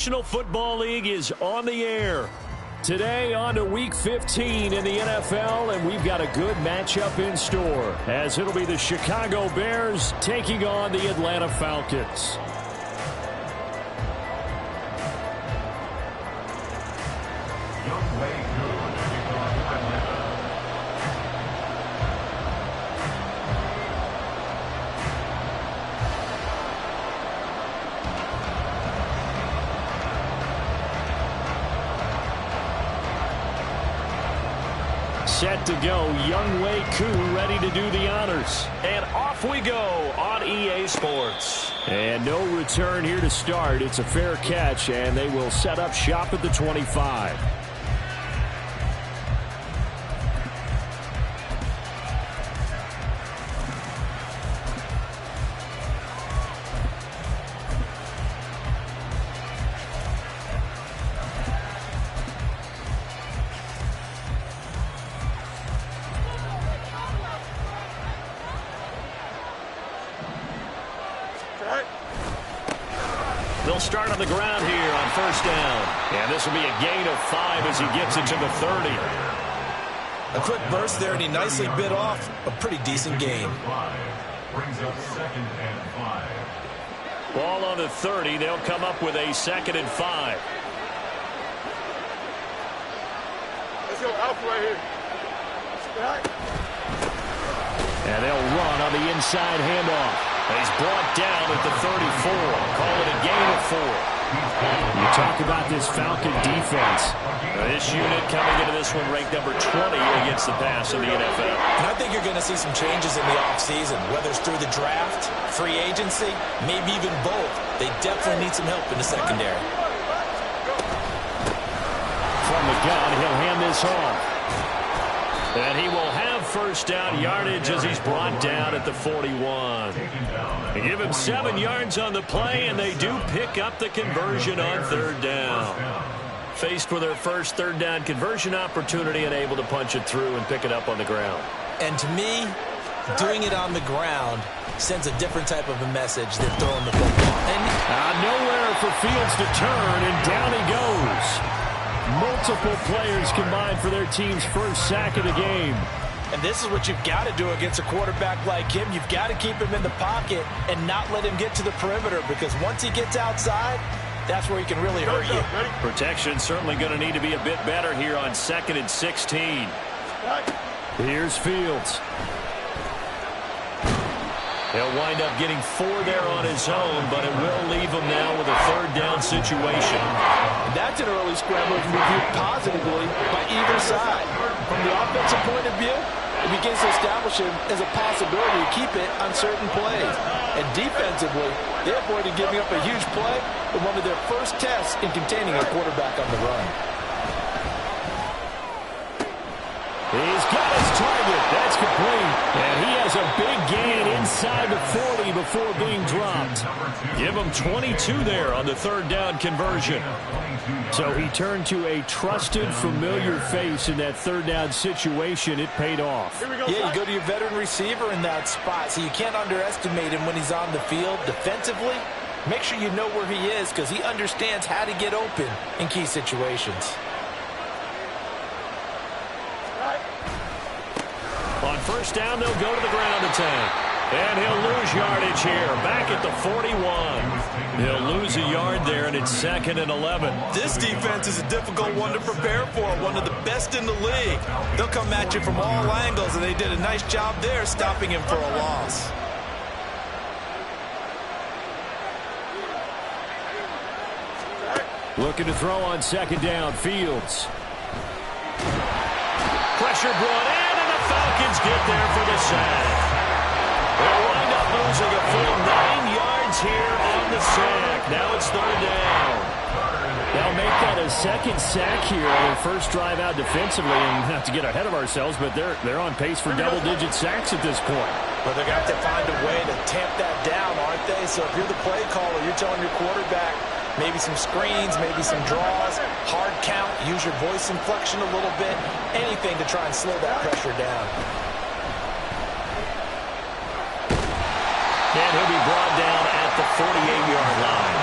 National Football League is on the air. Today on to Week 15 in the NFL, and we've got a good matchup in store, as it'll be the Chicago Bears taking on the Atlanta Falcons. Set to go, Younghoe Koo ready to do the honors. And off we go on EA Sports. And no return here to start. It's a fair catch, and they will set up shop at the 25. They'll start on the ground here on first down. And this will be a gain of 5 as he gets it to the 30. A quick burst there, and he nicely bit off a pretty decent gain. Brings up 2nd and 5. Ball on the 30. They'll come up with a 2nd and 5. Let's go Alpha right here. And they'll run on the inside handoff. He's brought down at the 34. Call it a gain of 4. You talk about this Falcon defense. This unit coming into this one ranked number 20 against the pass in the NFL. And I think you're going to see some changes in the offseason, whether it's through the draft, free agency, maybe even both. They definitely need some help in the secondary. From the gun, he'll hand this off. And he will have first down yardage as he's brought down at the 41. They give him 7 yards on the play, and they do pick up the conversion on 3rd down. Faced with their first 3rd down conversion opportunity and able to punch it through and pick it up on the ground. And to me, doing it on the ground sends a different type of a message than throwing the football. And nowhere for Fields to turn, and down he goes. Multiple players combined for their team's first sack of the game. And this is what you've got to do against a quarterback like him. You've got to keep him in the pocket and not let him get to the perimeter, because once he gets outside, that's where he can really hurt you. Protection certainly going to need to be a bit better here on 2nd and 16. Here's Fields. He'll wind up getting 4 there on his own, but it will leave him now with a 3rd down situation. That's an early scramble reviewed positively by either side. From the offensive point of view, it begins to establish him as a possibility to keep it on certain plays. And defensively, they avoided giving up a huge play in one of their first tests in containing a quarterback on the run. He's got his target. That's complete. And he has a big gain inside the 40 before being dropped. Give him 22 there on the 3rd down conversion. So he turned to a trusted, familiar face in that 3rd down situation. It paid off. Yeah, you go to your veteran receiver in that spot, so you can't underestimate him when he's on the field. Defensively, make sure you know where he is, because he understands how to get open in key situations. On first down, they'll go to the ground attack. And he'll lose yardage here. Back at the 41. He'll lose a yard there, and it's 2nd and 11. This defense is a difficult one to prepare for, one of the best in the league. They'll come at you from all angles, and they did a nice job there stopping him for a loss. Looking to throw on 2nd down, Fields. Pressure brought in, and the Falcons get there for the sack. They'll wind up losing a full 9 yards here on the sack. Now it's 3rd down. They'll make that a 2nd sack here on their first drive out defensively, and not to get ahead of ourselves, but they're on pace for double-digit sacks at this point. But they're going to have to find a way to tamp that down, aren't they? So if you're the play caller, you're telling your quarterback maybe some screens, maybe some draws, hard count, use your voice inflection a little bit, anything to try and slow that pressure down. And he'll be brought down at the 48-yard line.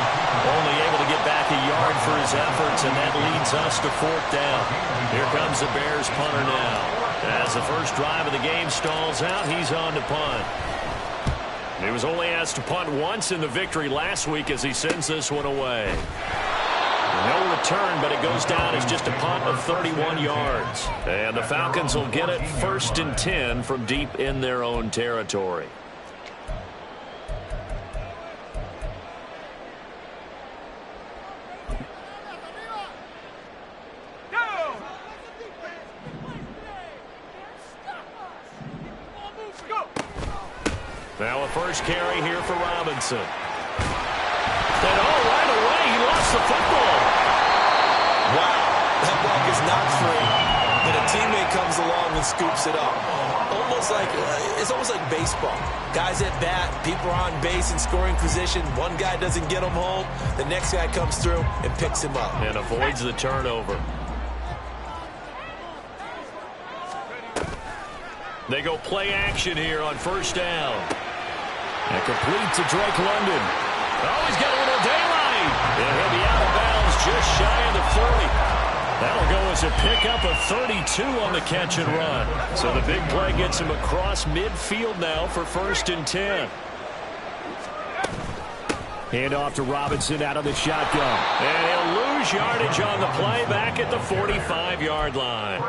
Only able to get back a yard for his efforts, and that leads us to 4th down. Here comes the Bears punter now. As the first drive of the game stalls out, he's on to punt. He was only asked to punt once in the victory last week as he sends this one away. No return, but it goes down as just a punt of 31 yards. And the Falcons will get it 1st and 10 from deep in their own territory. Now a first carry here for Robinson. And right away, he lost the football. Wow, that ball is not free, but a teammate comes along and scoops it up. It's almost like baseball. Guys at bat, people are on base in scoring position. One guy doesn't get him home. The next guy comes through and picks him up. And avoids the turnover. They go play action here on 1st down. And complete to Drake London. Oh, he's got a little daylight. And he'll be out of bounds just shy of the 40. That'll go as a pickup of 32 on the catch and run. So the big play gets him across midfield now for 1st and 10. Hand off to Robinson out of the shotgun. And he'll lose yardage on the play back at the 45-yard line.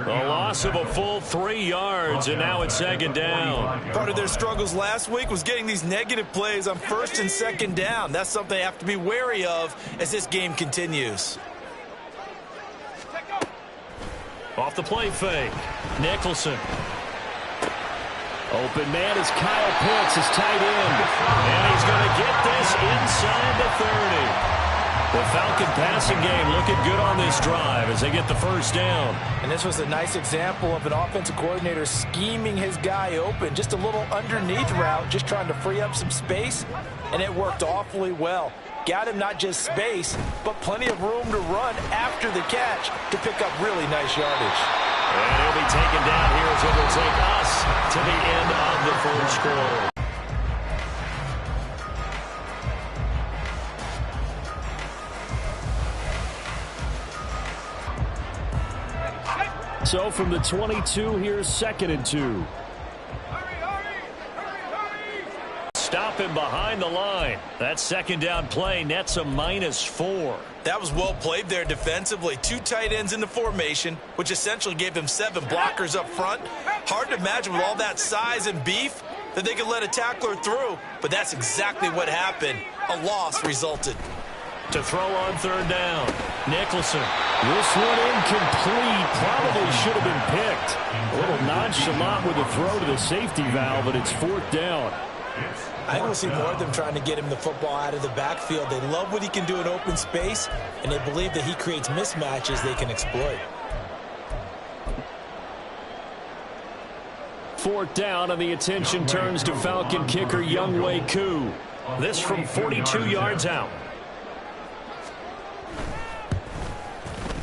A loss of a full 3 yards, and now it's 2nd down. Part of their struggles last week was getting these negative plays on 1st and 2nd down. That's something they have to be wary of as this game continues. Off the play fake. Nicholson. Open man is Kyle Pitts, his tight end. And he's going to get this inside the 30. The Falcon passing game looking good on this drive as they get the 1st down. And this was a nice example of an offensive coordinator scheming his guy open. Just a little underneath route, just trying to free up some space, and it worked awfully well. Got him not just space, but plenty of room to run after the catch to pick up really nice yardage. And he'll be taken down here as it will take us to the end of the 1st quarter. So from the 22, here's 2nd and 2. Stop him behind the line. That 2nd down play nets a -4. That was well played there defensively. 2 tight ends in the formation, which essentially gave them 7 blockers up front. Hard to imagine with all that size and beef that they could let a tackler through, but that's exactly what happened. A loss resulted. To throw on 3rd down. Nicholson. This one incomplete. Probably should have been picked. A little nonchalant with the throw to the safety valve, but it's 4th down. I think we'll see more of them trying to get him the football out of the backfield. They love what he can do in open space, and they believe that he creates mismatches they can exploit. 4th down, and the attention turns to Falcon kicker Younghoe Koo. This from 42 yards out.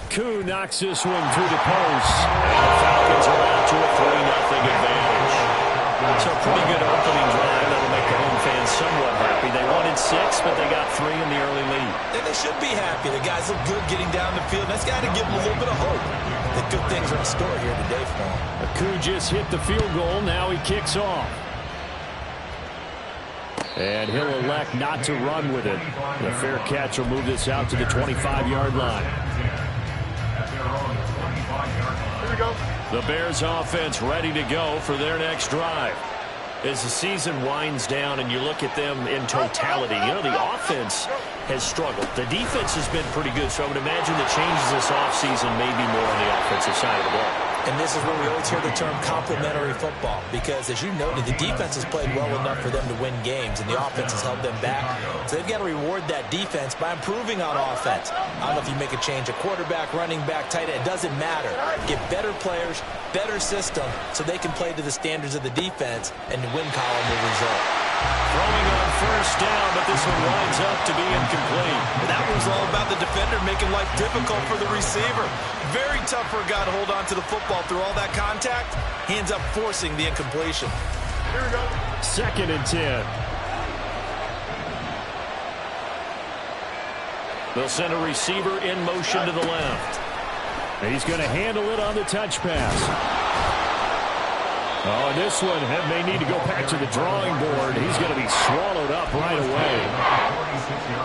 Koo knocks this one through the post. And the Falcons are out to a 3-0 advantage. So a pretty good opening drive. That'll make the home fans somewhat happy. They wanted 6, but they got 3 in the early lead. And they should be happy. The guys look good getting down the field. That's got to give them a little bit of hope that good things are in store here today for them. Koo just hit the field goal. Now he kicks off. And he'll elect not to run with it. The fair catch will move this out to the 25-yard line. The Bears offense ready to go for their next drive. As the season winds down and you look at them in totality, you know, the offense has struggled. The defense has been pretty good, so I would imagine the changes this offseason may be more on the offensive side of the ball. And this is where we always hear the term complementary football, because as you noted, the defense has played well enough for them to win games, and the offense has held them back. So they've got to reward that defense by improving on offense. I don't know if you make a change, a quarterback, running back, tight end, it doesn't matter. Get better players, better system, so they can play to the standards of the defense, and the win column will result. Throwing on 1st down, but this one winds up to be incomplete. That was all about the defender making life difficult for the receiver. Very tough for a guy to hold on to the football through all that contact. He ends up forcing the incompletion. Here we go. 2nd and 10. They'll send a receiver in motion to the left. He's going to handle it on the touch pass. Oh, and this one may need to go back to the drawing board. He's going to be swallowed up right away.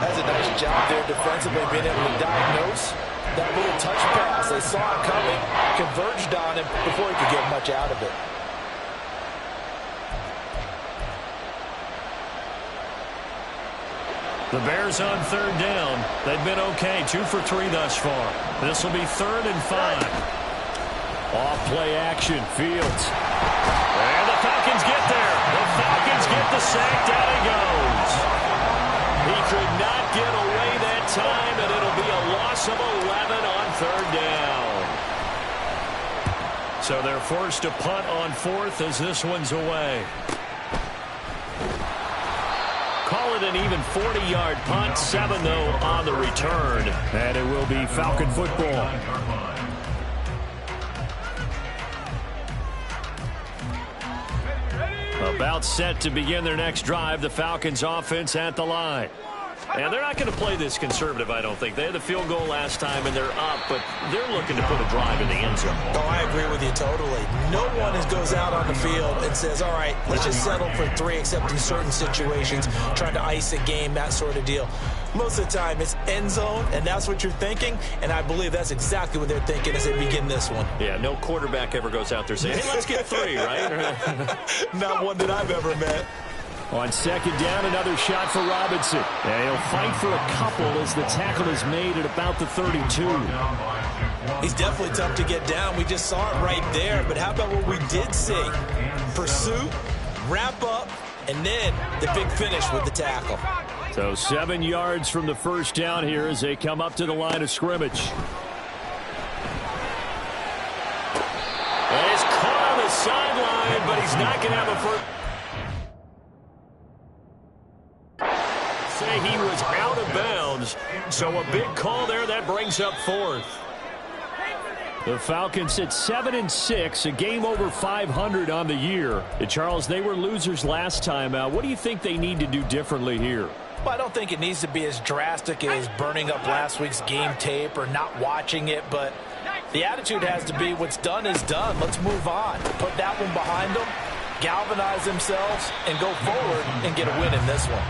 That's a nice job there defensively, being able to diagnose that little touch pass. They saw it coming, converged on him before he could get much out of it. The Bears on third down. They've been okay, 2 for 3 thus far. This will be 3rd and 5. Off play action, Fields. And the Falcons get there. The Falcons get the sack. Down he goes. He could not get away that time, and it'll be a loss of 11 on 3rd down. So they're forced to punt on 4th as this one's away. Call it an even 40-yard punt. 7, though, on the return. And it will be Falcon football. About set to begin their next drive. The Falcons offense at the line. And they're not going to play this conservative, I don't think. They had the field goal last time, and they're up, but they're looking to put a drive in the end zone. Oh, I agree with you totally. No one goes out on the field and says, all right, let's just settle for 3, except in certain situations, trying to ice a game, that sort of deal. Most of the time, it's end zone, and that's what you're thinking, and I believe that's exactly what they're thinking as they begin this one. Yeah, no quarterback ever goes out there saying, hey, let's get 3, right? Not one that I've ever met. On 2nd down, another shot for Robinson. And he'll fight for a couple as the tackle is made at about the 32. He's definitely tough to get down. We just saw it right there. But how about what we did see? Pursuit, wrap up, and then the big finish with the tackle. So 7 yards from the 1st down here as they come up to the line of scrimmage. And he's caught on the sideline, but he's not going to have a first. Say he was out of bounds, so a big call there. That brings up 4th. The Falcons at 7-6, a game over 500 on the year. Charles, they were losers last time out. What do you think they need to do differently here? Well, I don't think it needs to be as drastic as burning up last week's game tape or not watching it, but the attitude has to be what's done is done. Let's move on. Put that one behind them, galvanize themselves, and go forward and get a win in this one.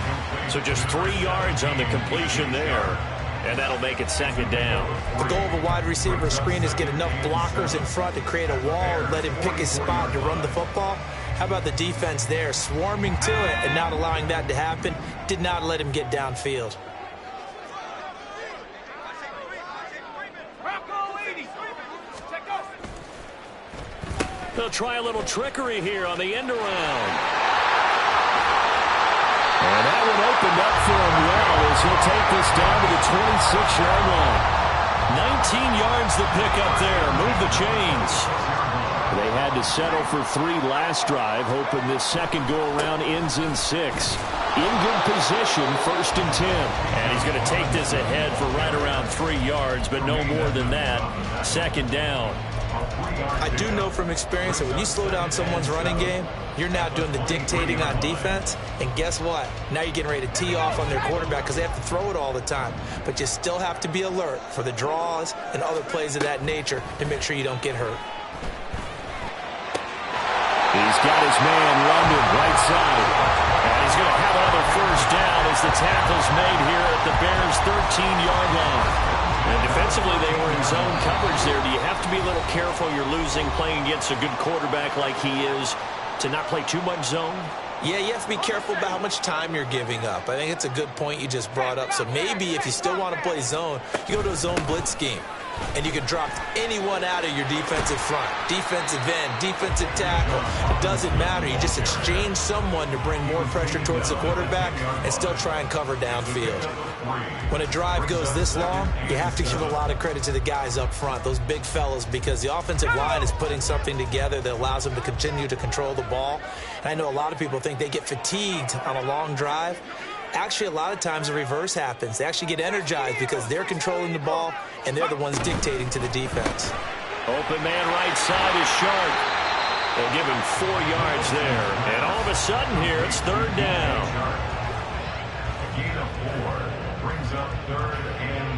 So just 3 yards on the completion there, and that'll make it 2nd down. The goal of a wide receiver screen is get enough blockers in front to create a wall and let him pick his spot to run the football. How about the defense there, swarming to it and not allowing that to happen? Did not let him get downfield. They'll try a little trickery here on the end around. And that one opened up for him well as he'll take this down to the 26-yard line. 19 yards to pick up there. Move the chains. They had to settle for 3 last drive, hoping this second go-around ends in 6. In good position, 1st and 10. And he's going to take this ahead for right around 3 yards, but no more than that. 2nd down. I do know from experience that when you slow down someone's running game, you're now doing the dictating on defense. And guess what? Now you're getting ready to tee off on their quarterback because they have to throw it all the time. But you still have to be alert for the draws and other plays of that nature to make sure you don't get hurt. He's got his man London right side. And he's going to have another 1st down as the tackle's made here at the Bears' 13-yard line. And defensively, they were in zone coverage there. Do you have to be a little careful? You're losing, playing against a good quarterback like he is, to not play too much zone? Yeah, you have to be careful about how much time you're giving up. I think it's a good point you just brought up. So maybe if you still want to play zone, you go to a zone blitz scheme. And you can drop anyone out of your defensive front, defensive end, defensive tackle. It doesn't matter. You just exchange someone to bring more pressure towards the quarterback and still try and cover downfield. When a drive goes this long, you have to give a lot of credit to the guys up front, those big fellas, because the offensive line is putting something together that allows them to continue to control the ball. And I know a lot of people think they get fatigued on a long drive. Actually, a lot of times the reverse happens. They actually get energized because they're controlling the ball, and they're the ones dictating to the defense. Open man right side is Sharp. They'll give him 4 yards there. And all of a sudden here, it's 3rd down. Gain of 4 brings up 3rd and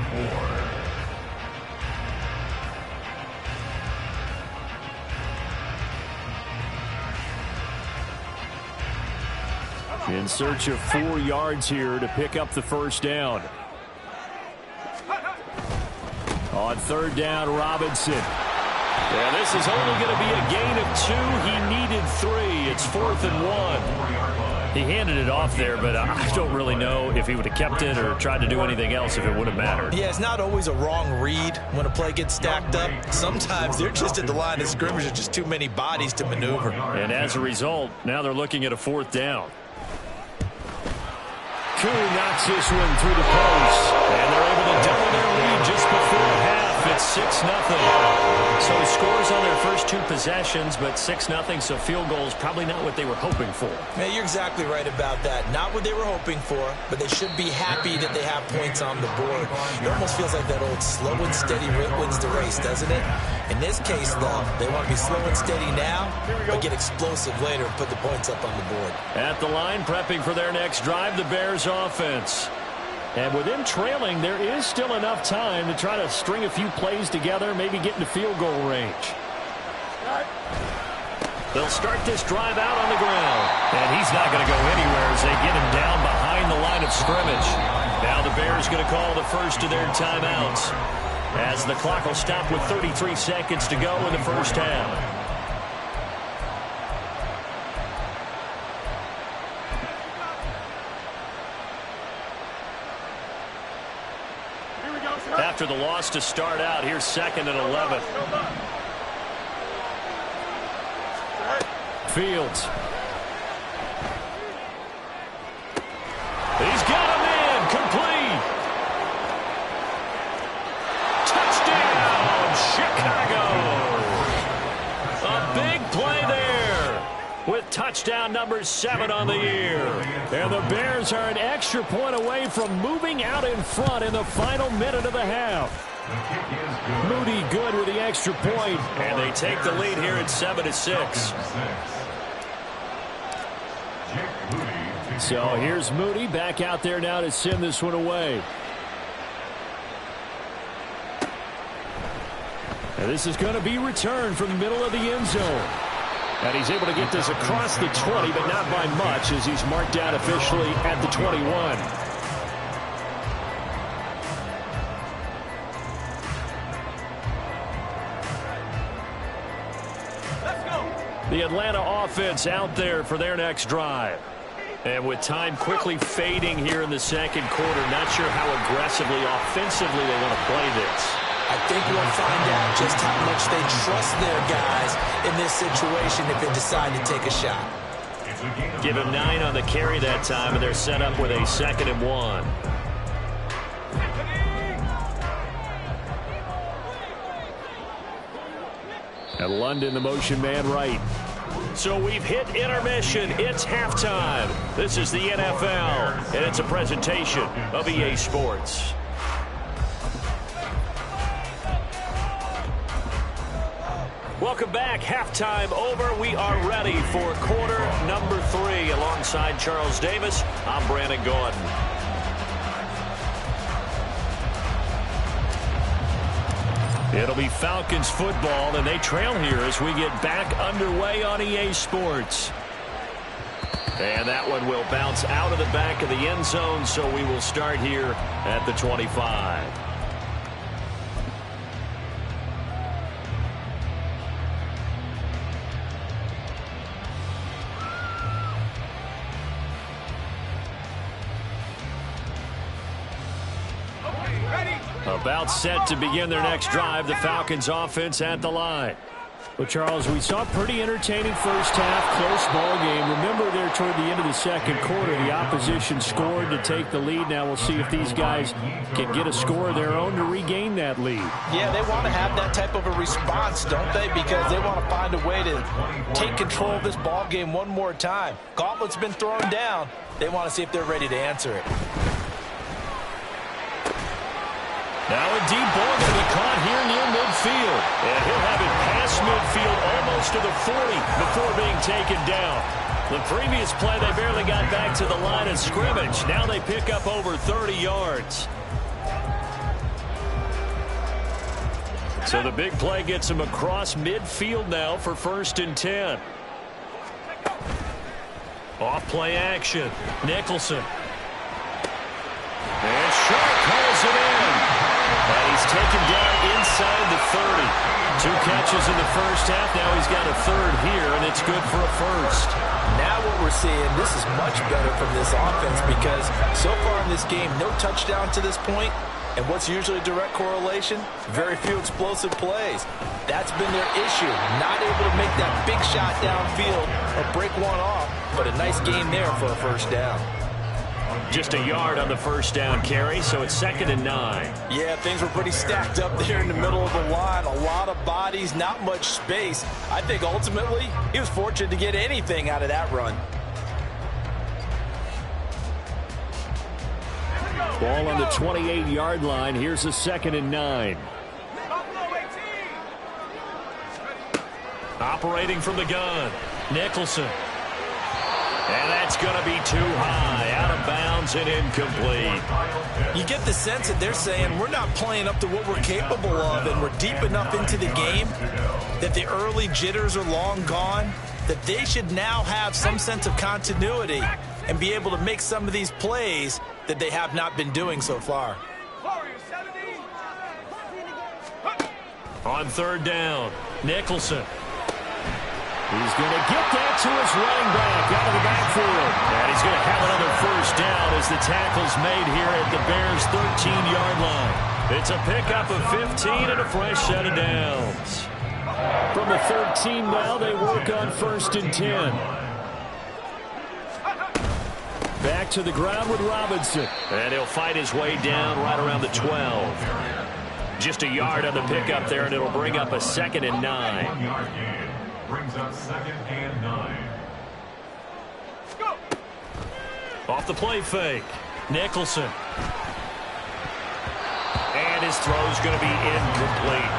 In search of 4 yards here to pick up the first down. On third down, Robinson. Yeah, this is only going to be a gain of 2. He needed 3. It's 4th and 1. He handed it off there, but I don't really know if he would have kept it or tried to do anything else if it would have mattered. Yeah, it's not always a wrong read when a play gets stacked up. Sometimes they're just at the line of scrimmage. There's just too many bodies to maneuver. And as a result, now they're looking at a 4th down. Koo knocks this one through the post. And they're able to double their lead just before half. It's 6-0. So scores on their first 2 possessions, but 6-0, so field goal is probably not what they were hoping for. Man, you're exactly right about that. Not what they were hoping for, but they should be happy that they have points on the board. It almost feels like that old slow and steady wins the race, doesn't it? In this case, though, they want to be slow and steady now, but get explosive later and put the points up on the board. At the line, prepping for their next drive, the Bears offense. And with them trailing, there is still enough time to try to string a few plays together, maybe get into field goal range. They'll start this drive out on the ground. And he's not going to go anywhere as they get him down behind the line of scrimmage. Now the Bears going to call the first of their timeouts, as the clock will stop with 33 seconds to go in the first half. After the loss to start out, here's 2nd and 11. Fields. He's got a man, complete. Touchdown, Chicago. A big play there with touchdown number 7 on the year. And the Bears are an extra point away from moving out in front in the final minute of the half. Moody good with the extra point. And they take the lead here at 7-6. So here's Moody back out there now to send this one away. And this is going to be returned from the middle of the end zone. And he's able to get this across the 20, but not by much, as he's marked down officially at the 21. The Atlanta offense out there for their next drive. And with time quickly fading here in the second quarter, not sure how aggressively, offensively they want to play this. I think we'll find out just how much they trust their guys in this situation if they decide to take a shot. Give him 9 on the carry that time, and they're set up with a 2nd and 1. And London, the motion man right. So we've hit intermission. It's halftime. This is the NFL, and it's a presentation of EA Sports. Welcome back. Halftime over. We are ready for quarter number 3. Alongside Charles Davis, I'm Brandon Gordon. It'll be Falcons football, and they trail here as we get back underway on EA Sports. And that one will bounce out of the back of the end zone, so we will start here at the 25. About set to begin their next drive, the Falcons offense at the line. Well, Charles, we saw a pretty entertaining first half, close ball game. Remember there toward the end of the second quarter, the opposition scored to take the lead. Now we'll see if these guys can get a score of their own to regain that lead. Yeah, they want to have that type of a response, don't they? Because they want to find a way to take control of this ball game one more time. Gauntlet's been thrown down. They want to see if they're ready to answer it. Now a deep ball going to be caught here near midfield. And he'll have it past midfield almost to the 40 before being taken down. The previous play, they barely got back to the line of scrimmage. Now they pick up over 30 yards. So the big play gets him across midfield now for 1st and 10. Off play action. Nicholson. And Sharp calls it in. And he's taken down inside the 30. 2 catches in the first half. Now he's got a third here, and it's good for a first. Now what we're seeing, this is much better from this offense because so far in this game, no touchdown to this point. And what's usually a direct correlation? Very few explosive plays. That's been their issue. Not able to make that big shot downfield or break one off, but a nice game there for a first down. Just a yard on the first down carry, so it's 2nd and 9. Yeah, things were pretty stacked up there in the middle of the line. A lot of bodies, not much space. I think ultimately he was fortunate to get anything out of that run. Ball on the 28-yard line. Here's a 2nd and 9. Operating from the gun, Nicholson. And that's going to be too high, out of bounds and incomplete. You get the sense that they're saying we're not playing up to what we're capable of, and we're deep enough into the game that the early jitters are long gone, that they should now have some sense of continuity and be able to make some of these plays that they have not been doing so far. On 3rd down, Nicholson. He's going to get that to his running back out of the backfield. And he's going to have another first down as the tackle's made here at the Bears' 13-yard line. It's a pickup of 15 and a fresh set of downs. From the 13 now, they work on 1st and 10. Back to the ground with Robinson. And he'll fight his way down right around the 12. Just a yard on the pickup there, and it'll bring up a 2nd and 9. Brings up 2nd and 9. Off the play fake, Nicholson. And his throw's going to be incomplete.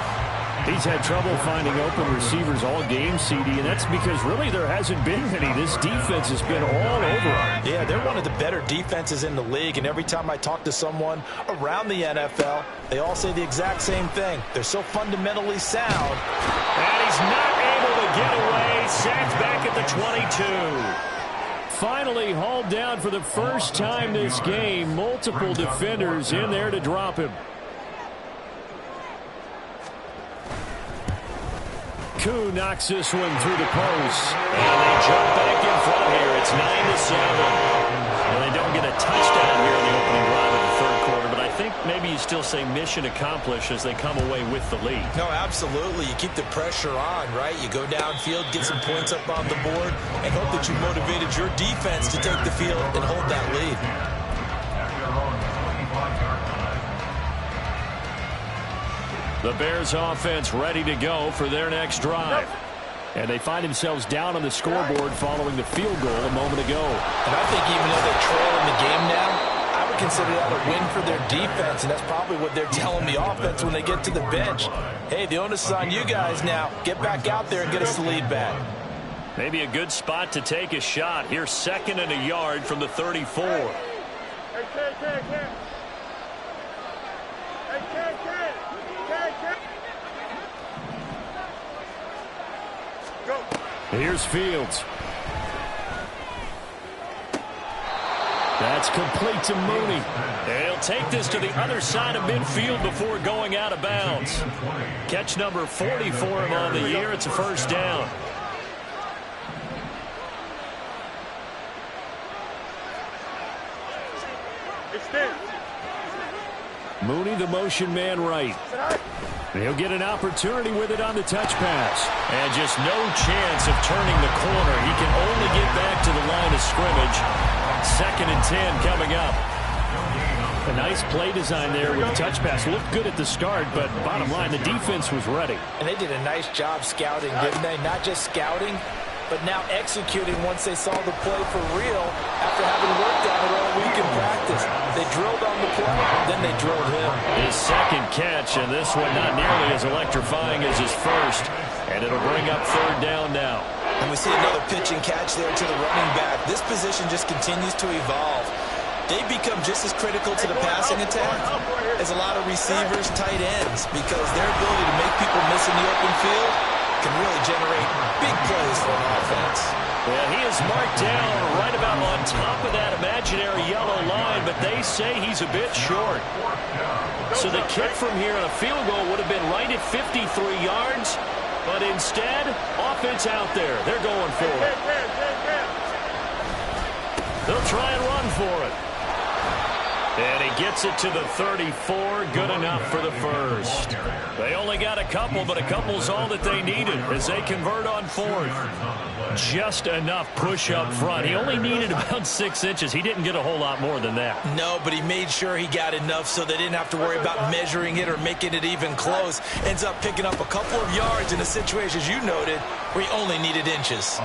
He's had trouble finding open receivers all game, CD, and that's because really there hasn't been many. This defense has been all over him. Yeah, they're one of the better defenses in the league, and every time I talk to someone around the NFL, they all say the exact same thing. They're so fundamentally sound. And he's not able to get away. Sacked back at the 22. Finally hauled down for the first time this game. Multiple defenders in there to drop him. Koo knocks this one through the post. And they jump back in front here. It's 9-7. And they don't get a touchdown here in the opening drive of the 3rd quarter, but I think maybe you still say mission accomplished as they come away with the lead. No, absolutely. You keep the pressure on, right? You go downfield, get some points up on the board, and hope that you motivated your defense to take the field and hold that lead. The Bears offense ready to go for their next drive. And they find themselves down on the scoreboard following the field goal a moment ago. And I think even though they're trailing the game now, I would consider that a win for their defense, and that's probably what they're telling the offense when they get to the bench. Hey, the onus is on you guys now. Get back out there and get us the lead back. Maybe a good spot to take a shot. Here's 2nd and a yard from the 34. Here's Fields. That's complete to Mooney. They'll take this to the other side of midfield before going out of bounds. Catch number 40 for him on the year. It's a first down. Mooney, the motion man right. He'll get an opportunity with it on the touch pass. And just no chance of turning the corner. He can only get back to the line of scrimmage. 2nd and 10 coming up. A nice play design there with the touch pass. Looked good at the start, but bottom line, the defense was ready. And they did a nice job scouting, didn't they? Not just scouting, but now executing once they saw the play for real after having worked on it all week in practice. They drilled on the play, then they drilled him. His 2nd catch, and this one not nearly as electrifying as his first. And it'll bring up 3rd down now. And we see another pitch and catch there to the running back. This position just continues to evolve. They become just as critical to the passing attack as a lot of receivers, tight ends, because their ability to make people miss in the open field can really generate big plays for an offense. Yeah, he is marked down right about on top of that imaginary yellow line, but they say he's a bit short. So the kick from here on a field goal would have been right at 53 yards, but instead, offense out there. They're going for it. They'll try and run for it. And he gets it to the 34. Good enough for the first. They only got a couple, but a couple's all that they needed as they convert on fourth. Just enough push up front. He only needed about 6 inches. He didn't get a whole lot more than that. No, but he made sure he got enough so they didn't have to worry about measuring it or making it even close. Ends up picking up a couple of yards in a situation, as you noted, where he only needed inches.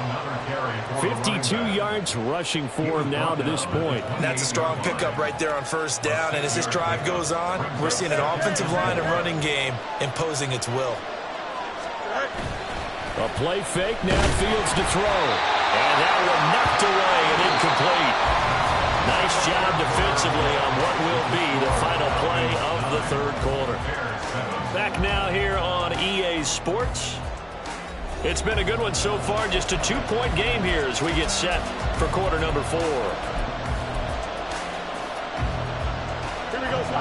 52 yards rushing for him now to this point. That's a strong pickup right there on first down. And as this drive goes on, we're seeing an offensive line and running game imposing its will. A play fake, now Fields to throw. And that one knocked away and incomplete. Nice job defensively on what will be the final play of the third quarter. Back now here on EA Sports. It's been a good one so far. Just a 2-point game here as we get set for quarter number 4.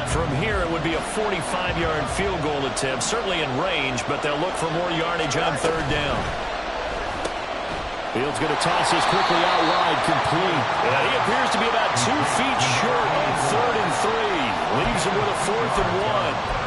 From here, it would be a 45-yard field goal attempt, certainly in range, but they'll look for more yardage on third down. Fields going to toss this quickly out wide, complete. Yeah, he appears to be about 2 feet short on 3rd and 3. Leaves him with a 4th and 1.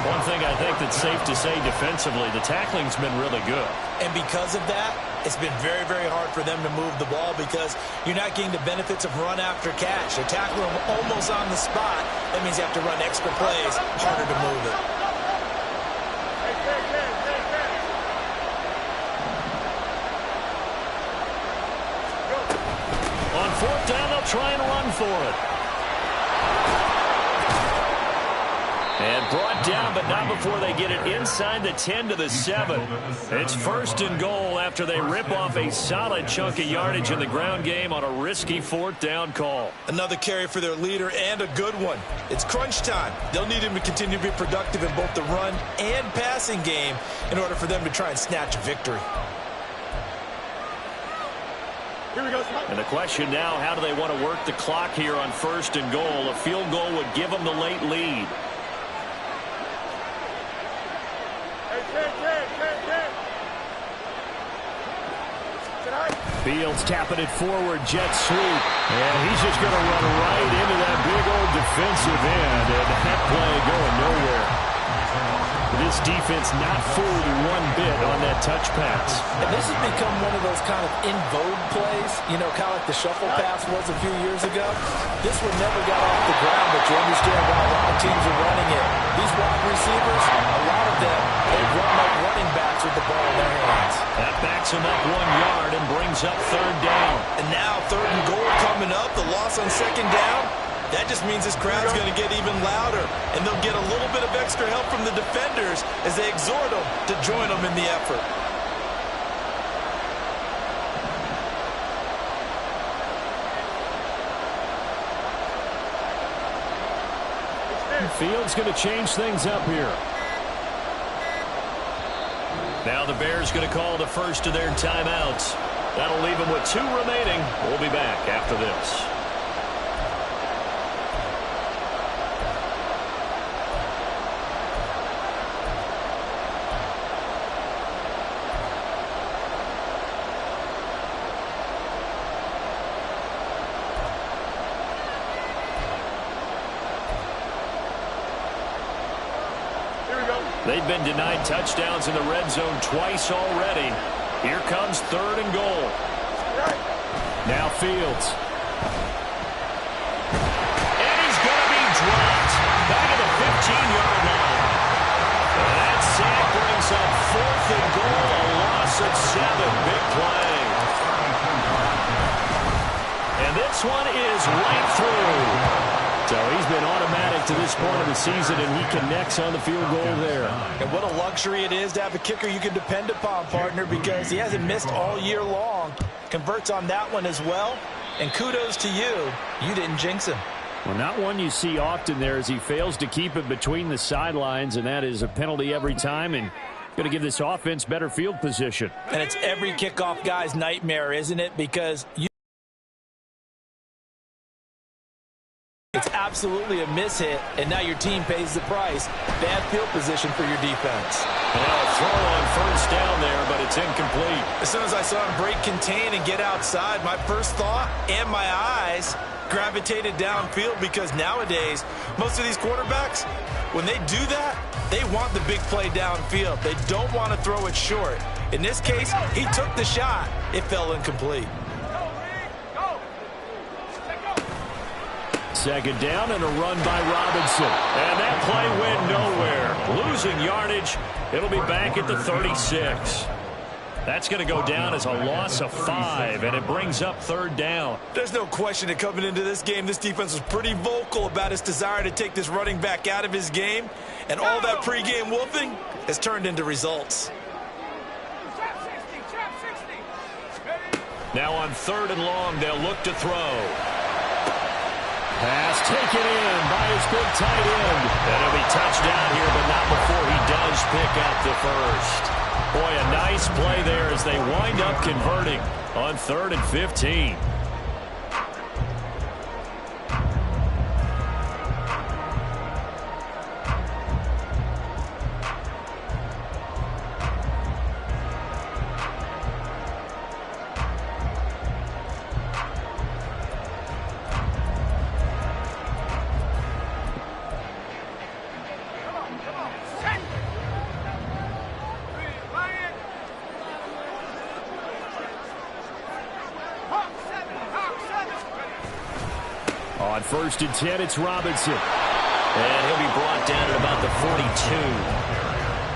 One thing I think that's safe to say defensively, the tackling's been really good. And because of that, it's been very, very hard for them to move the ball because you're not getting the benefits of run after catch. They're tackling them almost on the spot. That means you have to run extra plays, harder to move it. On 4th down, they'll try and run for it. And brought down, but not before they get it inside the 10 to the 7. It's 1st and goal after they rip off a solid chunk of yardage in the ground game on a risky 4th down call. Another carry for their leader and a good one. It's crunch time. They'll need him to continue to be productive in both the run and passing game in order for them to try and snatch a victory. And the question now, how do they want to work the clock here on 1st and goal? A field goal would give them the late lead. Fields tapping it forward, jet sweep. And he's just going to run right into that big old defensive end. And that play going nowhere. This defense not fooled one bit on that touch pass. And this has become one of those kind of in vogue plays, you know, kind of like the shuffle pass was a few years ago. This one never got off the ground, but you understand why a lot of teams are running it. These wide receivers, a lot of them, they run like running backs with the ball in their hands. That backs him up 1 yard and brings up 3rd down. And now 3rd and goal coming up, the loss on 2nd down. That just means this crowd's going to get even louder, and they'll get a little bit of extra help from the defenders as they exhort them to join them in the effort. Fields going to change things up here. Now the Bears going to call the first of their timeouts. That'll leave them with 2 remaining. We'll be back after this. They've been denied touchdowns in the red zone twice already. Here comes 3rd and goal. Now Fields. And he's going to be dropped back at the 15-yard line. And that sack brings up 4th and goal, a loss of 7. Big play. And this one is right through. So he's been automatic to this point of the season, and he connects on the field goal there. And what a luxury it is to have a kicker you can depend upon, partner, because he hasn't missed all year long. Converts on that one as well. And kudos to you. You didn't jinx him. Well, not one you see often there as he fails to keep it between the sidelines, and that is a penalty every time. And Going to give this offense better field position. And it's every kickoff guy's nightmare, isn't it? Because it's absolutely a miss hit, and now your team pays the price. Bad field position for your defense. Now a throw on first down there, but it's incomplete. As soon as I saw him break contain and get outside, my first thought and my eyes gravitated downfield, because nowadays, most of these quarterbacks, when they do that, they want the big play downfield. They don't want to throw it short. In this case, he took the shot. It fell incomplete. Second down and a run by Robinson. And that play went nowhere. Losing yardage. It'll be back at the 36. That's going to go down as a loss of 5, and it brings up third down. There's no question that coming into this game, this defense was pretty vocal about its desire to take this running back out of his game, and all that pregame wolfing has turned into results. Now on third and long, they'll look to throw. Pass taken in by his big tight end. And it'll be touchdown here, but not before he does pick up the first. Boy, a nice play there as they wind up converting on 3rd and 15. On 1st and 10, it's Robinson. And he'll be brought down at about the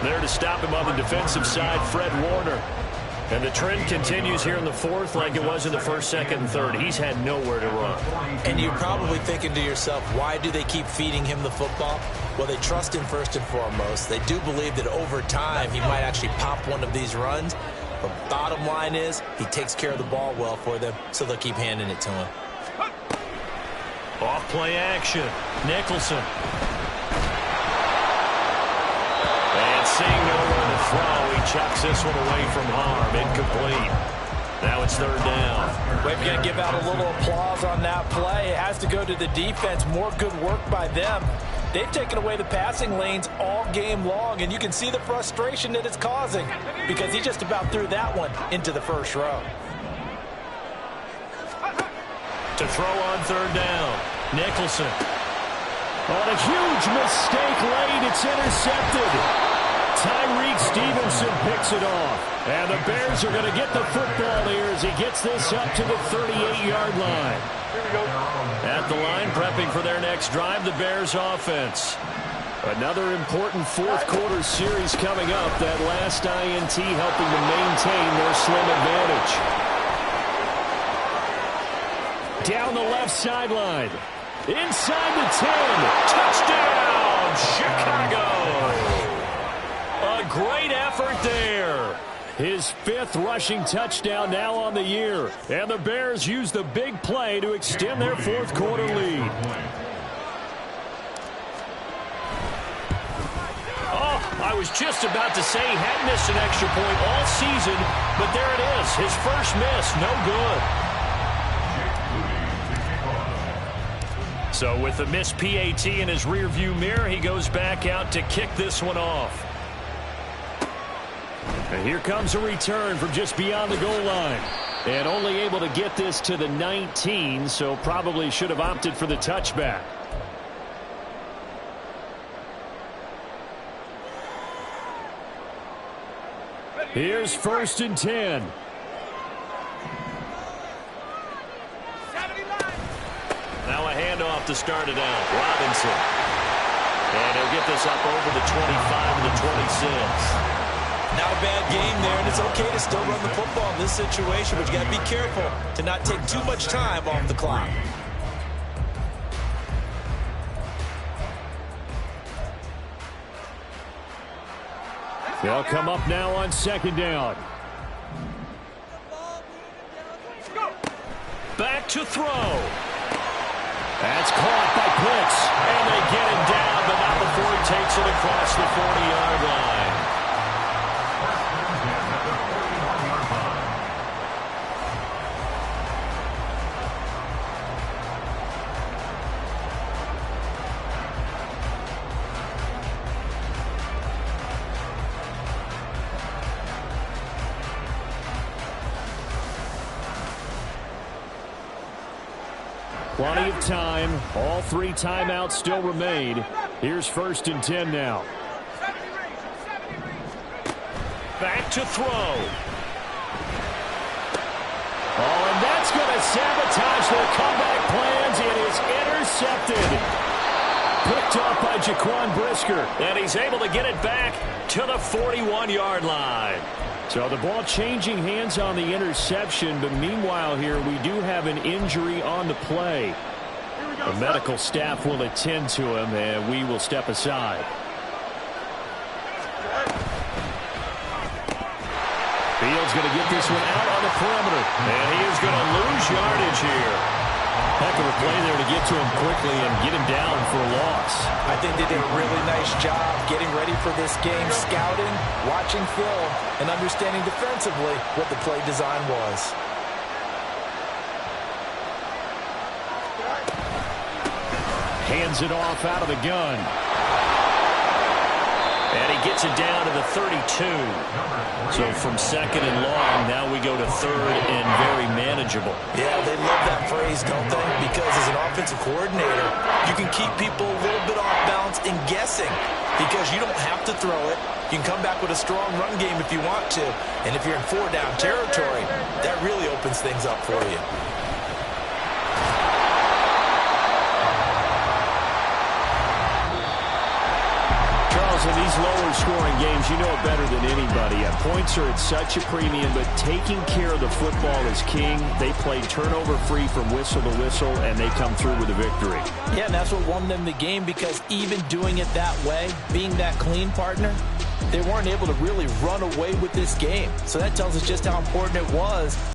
42. There to stop him on the defensive side, Fred Warner. And the trend continues here in the 4th like it was in the 1st, 2nd, and 3rd. He's had nowhere to run. And you're probably thinking to yourself, why do they keep feeding him the football? Well, they trust him first and foremost. They do believe that over time he might actually pop one of these runs. But bottom line is, he takes care of the ball well for them, so they'll keep handing it to him. Off play action. Nicholson. And seeing nowhere to throw, he chucks this one away from harm. Incomplete. Now it's 3rd down. We've got to give out a little applause on that play. It has to go to the defense. More good work by them. They've taken away the passing lanes all game long, and you can see the frustration that it's causing because he just about threw that one into the first row. To throw on 3rd down. Nicholson. On a huge mistake late, it's intercepted. Tyreek Stevenson picks it off. And the Bears are going to get the football here as he gets this up to the 38-yard line. At the line, prepping for their next drive, the Bears offense. Another important 4th quarter series coming up. That last INT helping to maintain their slim advantage. Down the left sideline. Inside the 10. Touchdown, Chicago. A great effort there. His 5th rushing touchdown now on the year. And the Bears use the big play to extend their 4th quarter lead. Oh, I was just about to say he hadn't missed an extra point all season, but there it is. His first miss, no good. So with the missed PAT in his rearview mirror, he goes back out to kick this one off. And here comes a return from just beyond the goal line. And only able to get this to the 19, so probably should have opted for the touchback. Here's 1st and 10. Now a handoff to start it out. Robinson. And he'll get this up over the 25 and the 26. Not a bad game there, and it's okay to still run the football in this situation, but you got to be careful to not take too much time off the clock. They'll come up now on 2nd down. Back to throw. That's caught by Pitts. And they get him down, but not before he takes it across the 40-yard line. Plenty of time. All 3 timeouts still remain. Here's 1st and 10 now. Back to throw. Oh, and that's going to sabotage their comeback plans. It is intercepted. Picked off by Jaquan Brisker. And he's able to get it back to the 41-yard line. So the ball changing hands on the interception, but meanwhile here we do have an injury on the play. The medical staff will attend to him, and we will step aside. Fields going to get this one out on the perimeter. And he is going to lose yardage here. Heck of a play there to get to him quickly and get him down for a loss. I think they did a really nice job getting ready for this game, scouting, watching film, and understanding defensively what the play design was. Hands it off out of the gun. And he gets it down to the 32. So from 2nd and long, now we go to 3rd and very manageable. Yeah, they love that phrase, don't they? Because as an offensive coordinator, you can keep people a little bit off balance and guessing because you don't have to throw it. You can come back with a strong run game if you want to. And if you're in 4-down territory, that really opens things up for you. In these lower-scoring games, you know it better than anybody. Points are at such a premium, but taking care of the football is king. They played turnover-free from whistle to whistle, and they come through with a victory. Yeah, and that's what won them the game because even doing it that way, being that clean partner, they weren't able to really run away with this game. So that tells us just how important it was